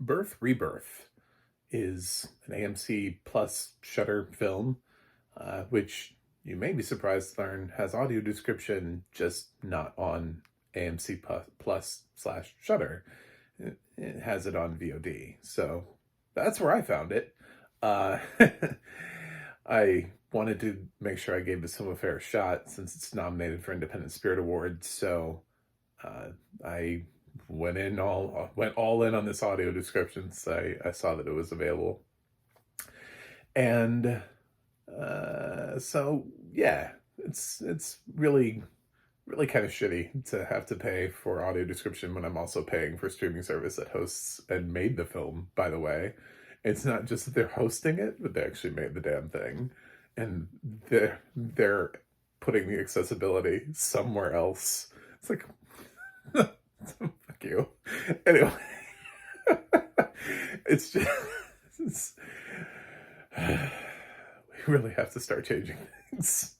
Birth, Rebirth is an AMC Plus Shutter film, which you may be surprised to learn has audio description, just not on AMC Plus slash Shutter. It has it on VOD. So that's where I found it. Uh, I wanted to make sure I gave this film a fair shot since it's nominated for Independent Spirit Awards. So I went all in on this audio description. So I saw that it was available, and so yeah, it's really kind of shitty to have to pay for audio description when I'm also paying for streaming service that hosts and made the film. By the way, it's not just that they're hosting it, but they actually made the damn thing, and they're putting the accessibility somewhere else. It's like, fuck you. Anyway, it's just we really have to start changing things.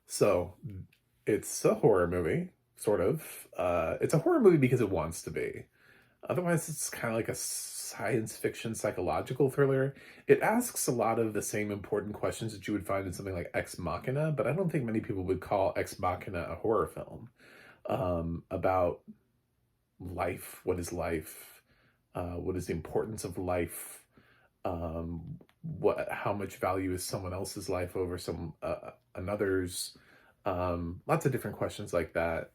So it's a horror movie, sort of. It's a horror movie because it wants to be. Otherwise, it's kind of like a science fiction psychological thriller. It asks a lot of the same important questions that you would find in something like Ex Machina, but I don't think many people would call Ex Machina a horror film. About life, what is life, what is the importance of life, how much value is someone else's life over another's. Lots of different questions like that,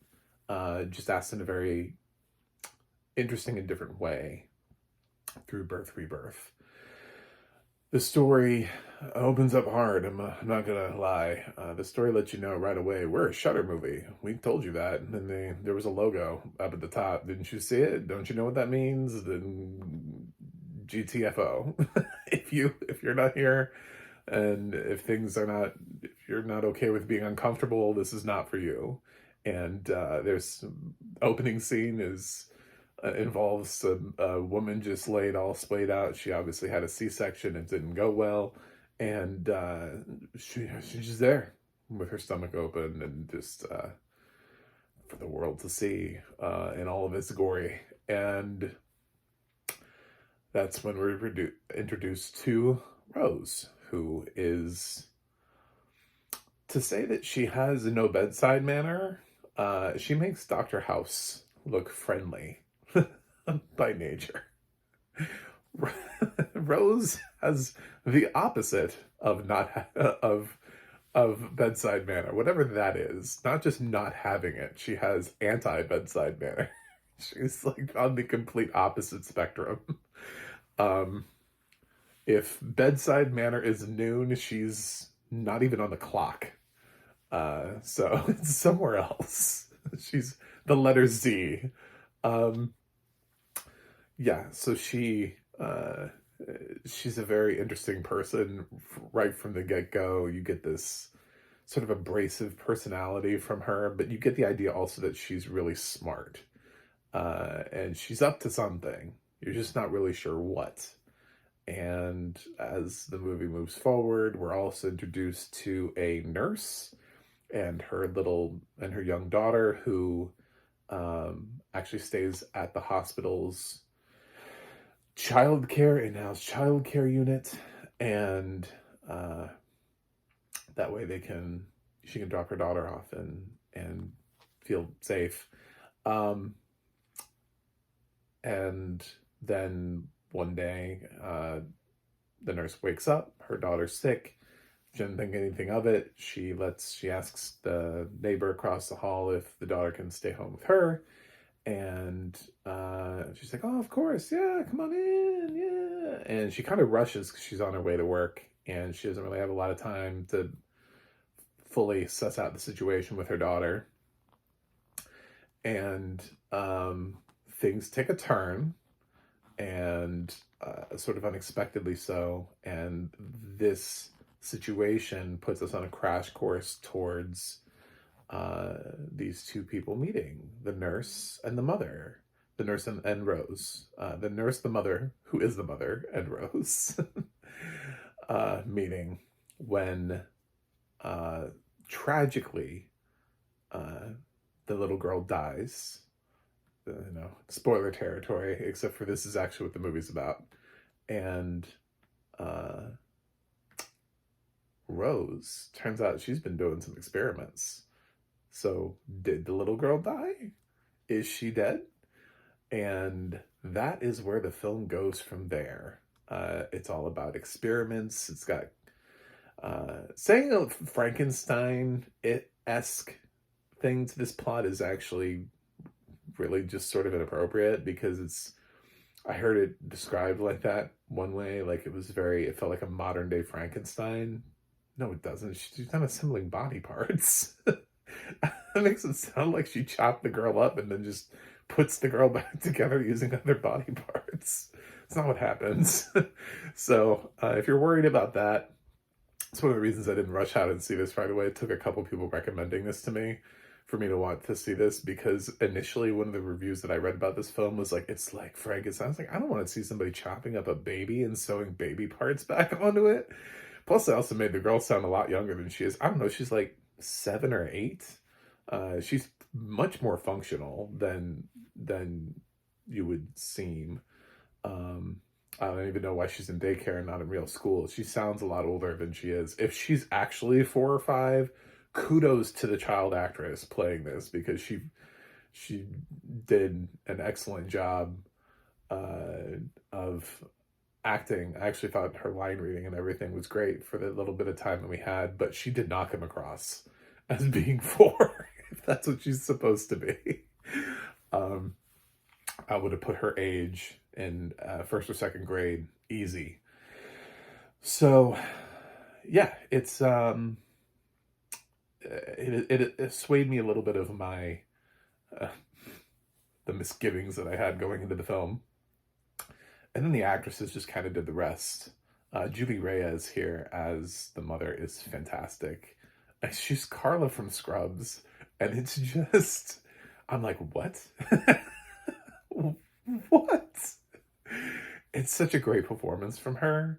just asked in a very interesting and different way through Birth, Rebirth. The story opens up hard. I'm not gonna lie. The story lets you know right away, we're a Shutter movie. We told you that. And then there was a logo up at the top. Didn't you see it? Don't you know what that means? Then GTFO. if you're not here, and if you're not okay with being uncomfortable, this is not for you. And there's opening scene involves a woman just laid all splayed out. She obviously had a C-section. It didn't go well, and she's just there with her stomach open and just for the world to see in all of its glory. And that's when we're introduced to Rose, who is, to say that she has no bedside manner, she makes Dr. House look friendly by nature. Rose has the opposite of of bedside manner, whatever that is. Not just not having it, she has anti-bedside manner. She's like on the complete opposite spectrum. If bedside manner is noon, she's not even on the clock. So it's somewhere else. She's the letter Z. Yeah, so she's a very interesting person right from the get-go. You get this sort of abrasive personality from her, but you get the idea also that she's really smart. And she's up to something. You're just not really sure what. And as the movie moves forward, we're also introduced to a nurse and her young daughter, who actually stays at the hospital's in-house childcare unit, and that way she can drop her daughter off and feel safe. And then one day, the nurse wakes up, her daughter's sick. She didn't think anything of it. She asks the neighbor across the hall if the daughter can stay home with her. And she's like, oh, of course, yeah, come on in, yeah. And she kind of rushes because she's on her way to work, and she doesn't really have a lot of time to fully suss out the situation with her daughter. And things take a turn, and sort of unexpectedly so. And this situation puts us on a crash course towards these two people meeting, the nurse and the mother, the nurse and Rose, the nurse, the mother, who is the mother, and Rose, meeting when tragically the little girl dies spoiler territory, except for this is actually what the movie's about. And uh, Rose, turns out she's been doing some experiments. So, did the little girl die? Is she dead? And that is where the film goes from there. It's all about experiments. It's got saying a Frankenstein-esque thing to this plot is actually really just sort of inappropriate, because I heard it described like that one way, like it felt like a modern day Frankenstein. No, it doesn't. She's not assembling body parts. That makes it sound like she chopped the girl up and then just puts the girl back together using other body parts. It's not what happens. So if you're worried about that, it's one of the reasons I didn't rush out and see this right away. It took a couple people recommending this to me for me to want to see this, because initially one of the reviews that I read about this film was like, it's like Frankenstein. I was like, I don't want to see somebody chopping up a baby and sewing baby parts back onto it. Plus, I also made the girl sound a lot younger than she is. I don't know, she's like 7 or 8. She's much more functional than you would seem. I don't even know why she's in daycare and not in real school. She sounds a lot older than she is. If she's actually 4 or 5, kudos to the child actress playing this, because she did an excellent job of acting. I actually thought her line reading and everything was great for the little bit of time that we had, but she did not come across as being 4, if that's what she's supposed to be. I would have put her age in 1st or 2nd grade easy. So yeah, it swayed me a little bit of my the misgivings that I had going into the film. And then the actresses just kind of did the rest. Julie Reyes here as the mother is fantastic. She's Carla from Scrubs, and it's just, I'm like, what? What? It's such a great performance from her.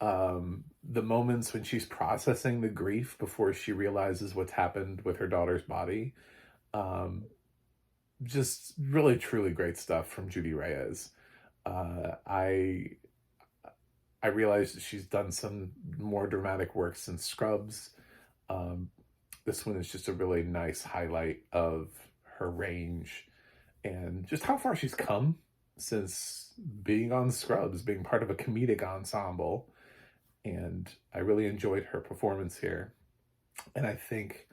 The moments when she's processing the grief before she realizes what's happened with her daughter's body, just really truly great stuff from Judy Reyes. I realized that she's done some more dramatic work since Scrubs. This one is just a really nice highlight of her range and just how far she's come since being on Scrubs, being part of a comedic ensemble. And I really enjoyed her performance here. And I think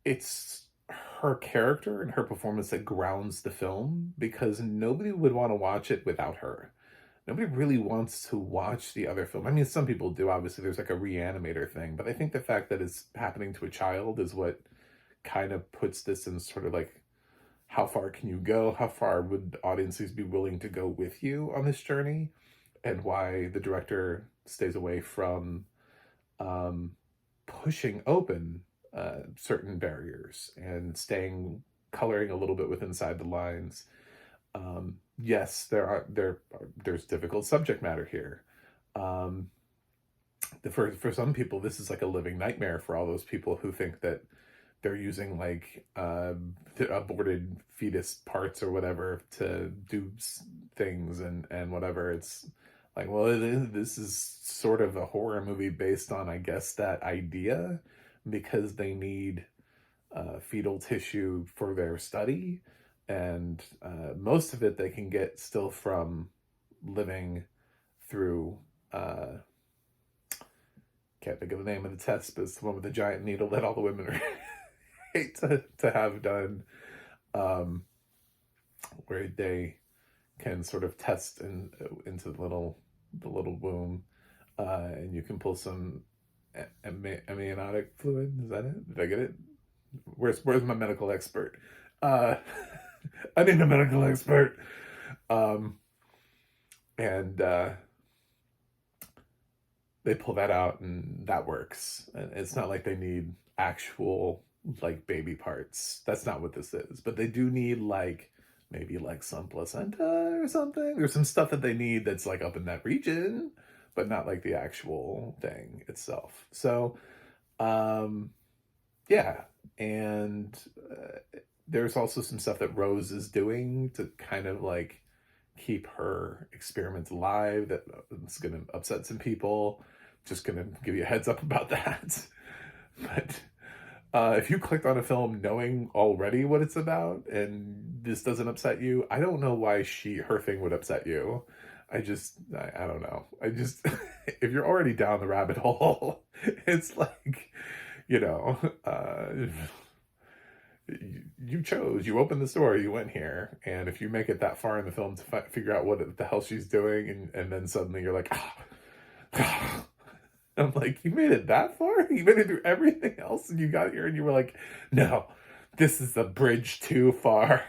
it's her character and her performance that grounds the film, because nobody would want to watch it without her. Nobody really wants to watch the other film. I mean, some people do. Obviously, there's like a Reanimator thing. But I think the fact that it's happening to a child is what kind of puts this in sort of like, how far can you go? How far would audiences be willing to go with you on this journey? And why the director stays away from pushing open certain barriers and coloring a little bit with inside the lines. Yes, there's difficult subject matter here. For some people, this is like a living nightmare for all those people who think that they're using like aborted fetus parts or whatever to do things and whatever. It's like, well, this is sort of a horror movie based on, I guess, that idea, because they need fetal tissue for their study, and most of it they can get still from living through can't think of the name of the test, but it's the one with the giant needle that all the women are hate to have done, where they can sort of test into the little womb, and you can pull some amniotic fluid. Is that it? Did I get it? Where's my medical expert? I need a medical expert. And they pull that out, and that works. And it's not like they need actual like baby parts. That's not what this is. But they do need like maybe like some placenta or something. There's some stuff that they need that's like up in that region, but not like the actual thing itself. So, yeah. And there's also some stuff that Rose is doing to kind of like keep her experiments alive that is going to upset some people. Just going to give you a heads up about that. But if you clicked on a film knowing already what it's about and this doesn't upset you, I don't know why her thing would upset you. I don't know. If you're already down the rabbit hole, it's like, you know, you chose, you opened the store, you went here. And if you make it that far in the film to figure out what the hell she's doing, and then suddenly you're like, I'm like, you made it that far? You made it through everything else and you got here and you were like, no, this is a bridge too far.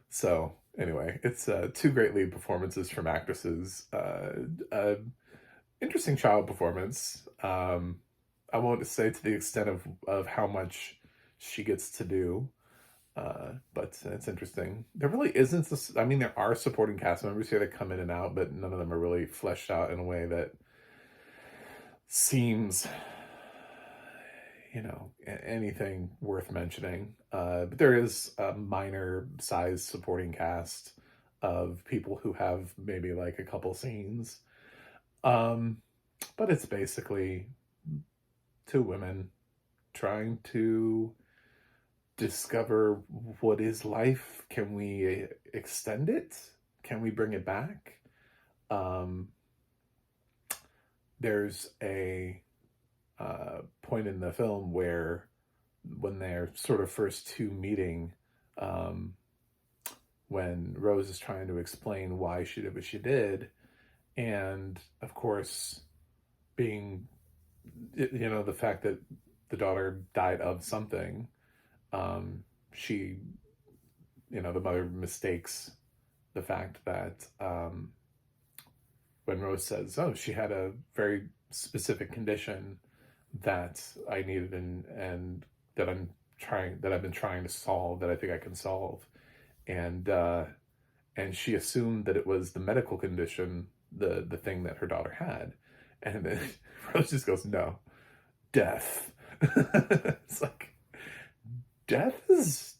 So anyway, it's two great lead performances from actresses. Interesting child performance. I won't say to the extent of how much she gets to do. But it's interesting. There really isn't this, I mean, there are supporting cast members here that come in and out, but none of them are really fleshed out in a way that seems, you know, anything worth mentioning. But there is a minor size supporting cast of people who have maybe like a couple scenes. But it's basically two women trying to discover what is life. Can we extend it? Can we bring it back? There's a point in the film where when they're sort of first two meeting, when Rose is trying to explain why she did what she did, and of course being, you know, the fact that the daughter died of something, she, you know, the mother mistakes the fact that when Rose says, oh, she had a very specific condition that I needed and that I've been trying to solve, that I think I can solve. And she assumed that it was the medical condition, the thing that her daughter had. And then Rose just goes, no, death. It's like, death is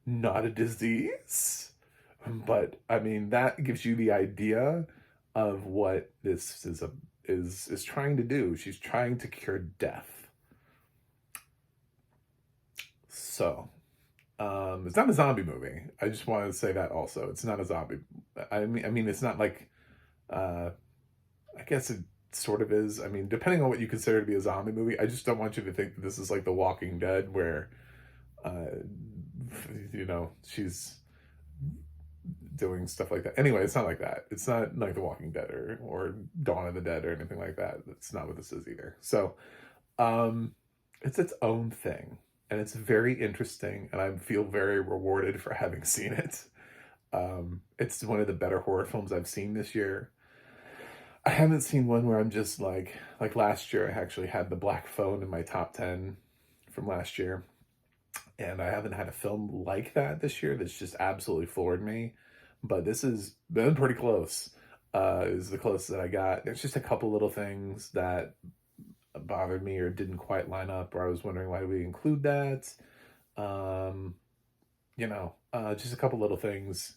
not a disease. But I mean, that gives you the idea of what this is trying to do. She's trying to cure death. So it's not a zombie movie. I just wanted to say that also. It's not a zombie. I mean, it's not like, I guess it sort of is. I mean, depending on what you consider to be a zombie movie, I just don't want you to think that this is like The Walking Dead, where, you know, she's doing stuff like that. Anyway, it's not like that. It's not like The Walking Dead or Dawn of the Dead or anything like that. That's not what this is either. So, it's its own thing. And it's very interesting, and I feel very rewarded for having seen it. It's one of the better horror films I've seen this year. I haven't seen one where I'm just like last year, I actually had The Black Phone in my top 10 from last year. And I haven't had a film like that this year that's just absolutely floored me. But this has been pretty close. Is the closest that I got. There's just a couple little things that bothered me or didn't quite line up, or I was wondering why we include that. You know, just a couple little things.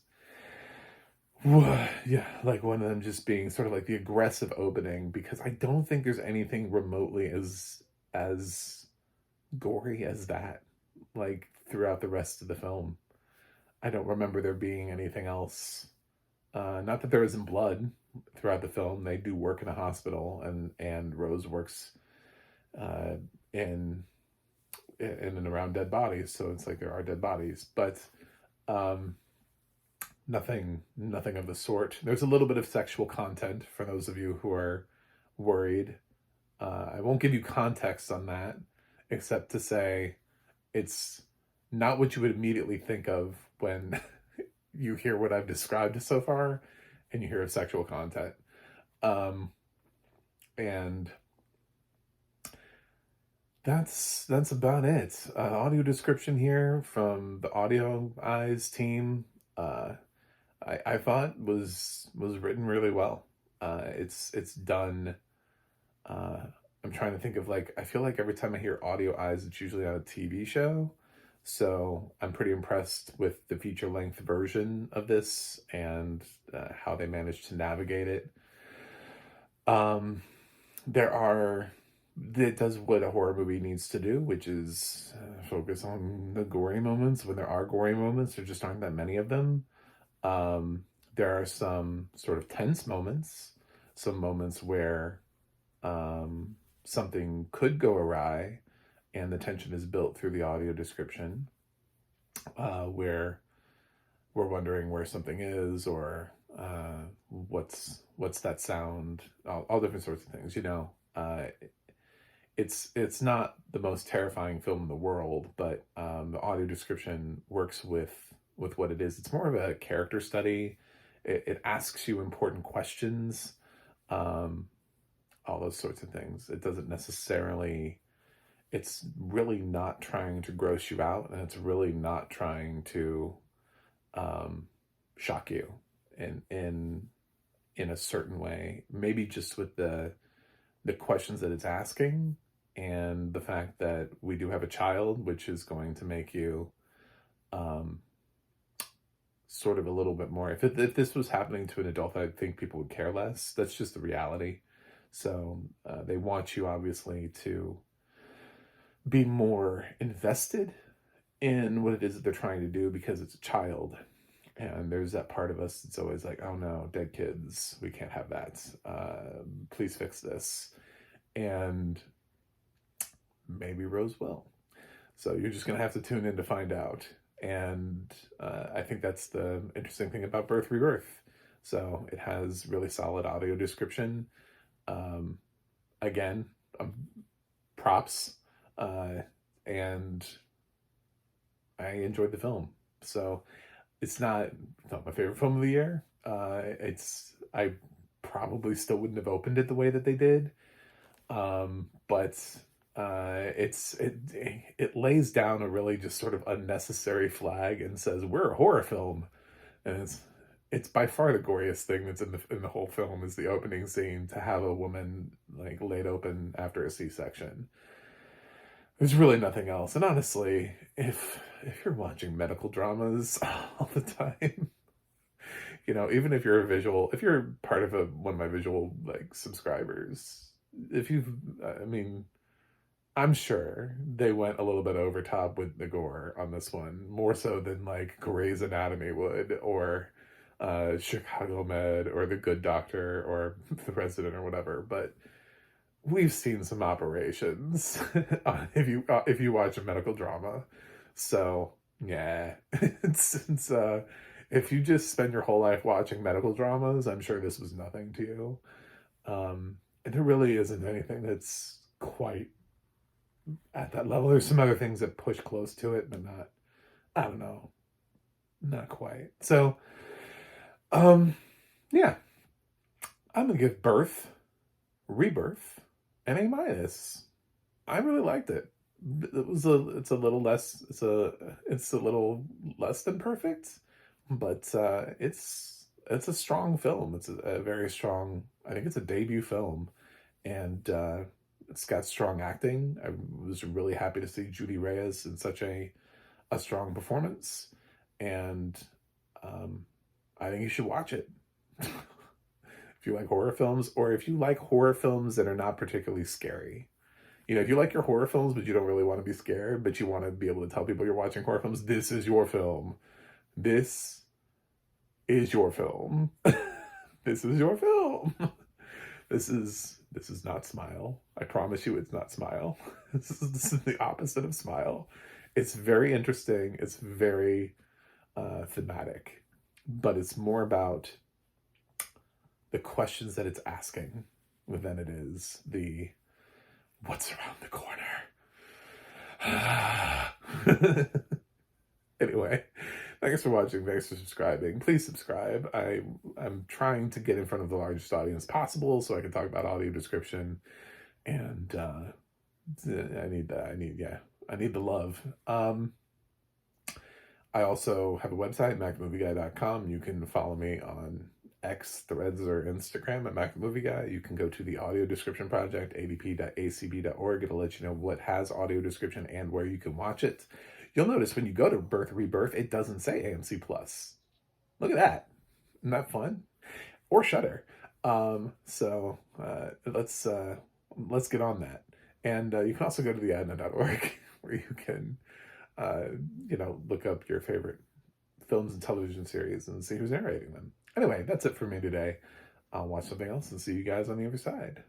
Yeah, like one of them just being sort of like the aggressive opening, because I don't think there's anything remotely as gory as that, like throughout the rest of the film. I don't remember there being anything else. Not that there isn't blood throughout the film. They do work in a hospital, and Rose works in and around dead bodies, so it's like there are dead bodies, but nothing of the sort. There's a little bit of sexual content for those of you who are worried. I won't give you context on that, except to say it's not what you would immediately think of when you hear what I've described so far and you hear of sexual content. And that's about it. Audio description here from the Audio Eyes team. I thought was written really well. It's done I'm trying to think of like, I feel like every time I hear audio eyes, it's usually on a TV show. So I'm pretty impressed with the feature length version of this and how they managed to navigate it. Um, there are, it does what a horror movie needs to do, which is focus on the gory moments. When there are gory moments, there just aren't that many of them. There are some sort of tense moments, some moments where something could go awry, and the tension is built through the audio description, where we're wondering where something is, or what's that sound, all different sorts of things. It's not the most terrifying film in the world, but the audio description works with what it is. It's more of a character study. It asks you important questions, all those sorts of things. It doesn't necessarily, it's really not trying to gross you out, and it's really not trying to shock you in a certain way. Maybe just with the questions that it's asking, and the fact that we do have a child, which is going to make you sort of a little bit more. If this was happening to an adult, I think people would care less. That's just the reality. So they want you, obviously, to be more invested in what it is that they're trying to do, because it's a child. And there's that part of us that's always like, oh no, dead kids, we can't have that. Please fix this. And maybe Rose will. So you're just going to have to tune in to find out. And I think that's the interesting thing about Birth, Rebirth. So it has really solid audio description. Again, props. And I enjoyed the film. So it's not my favorite film of the year. I probably still wouldn't have opened it the way that they did. But it lays down a really just sort of unnecessary flag and says, we're a horror film. And it's by far the goriest thing that's in the whole film, is the opening scene, to have a woman like laid open after a C-section. There's really nothing else. And honestly, if you're watching medical dramas all the time, even if you're if you're part of one of my visual like subscribers, I'm sure they went a little bit over top with the gore on this one, more so than like Grey's Anatomy would, or Chicago Med, or The Good Doctor, or The Resident, or whatever. But we've seen some operations if you watch a medical drama. So yeah, it's if you just spend your whole life watching medical dramas, I'm sure this was nothing to you. And there really isn't anything that's quite at that level. There's some other things that push close to it, but not, I don't know, not quite. So yeah, I'm gonna give Birth, Rebirth an A-. I really liked it. It's a little less than perfect, but it's a strong film. It's a very strong, I think it's a debut film, and it's got strong acting. I was really happy to see Judy Reyes in such a strong performance, and I think you should watch it. If you like horror films, or if you like horror films that are not particularly scary. If you like your horror films, but you don't really want to be scared, but you want to be able to tell people you're watching horror films, this is your film. This is your film. This is your film. This is not Smile. I promise you it's not Smile. This is the opposite of Smile. It's very interesting. It's very thematic, but it's more about the questions that it's asking than it is the what's around the corner. Anyway, thanks for watching. Thanks for subscribing. Please subscribe. I'm trying to get in front of the largest audience possible so I can talk about audio description, and I need the love. I also have a website, macmovieguy.com. You can follow me on X, Threads, or Instagram at Mac Movie Guy. You can go to the audio description project, adp.acb.org. It'll let you know what has audio description and where you can watch it. You'll notice when you go to Rebirth, it doesn't say AMC Plus. Look at that. Isn't that fun? Or Shudder. Let's get on that. And you can also go to the ADNA.org where you can, look up your favorite films and television series and see who's narrating them. Anyway, that's it for me today. I'll watch something else and see you guys on the other side.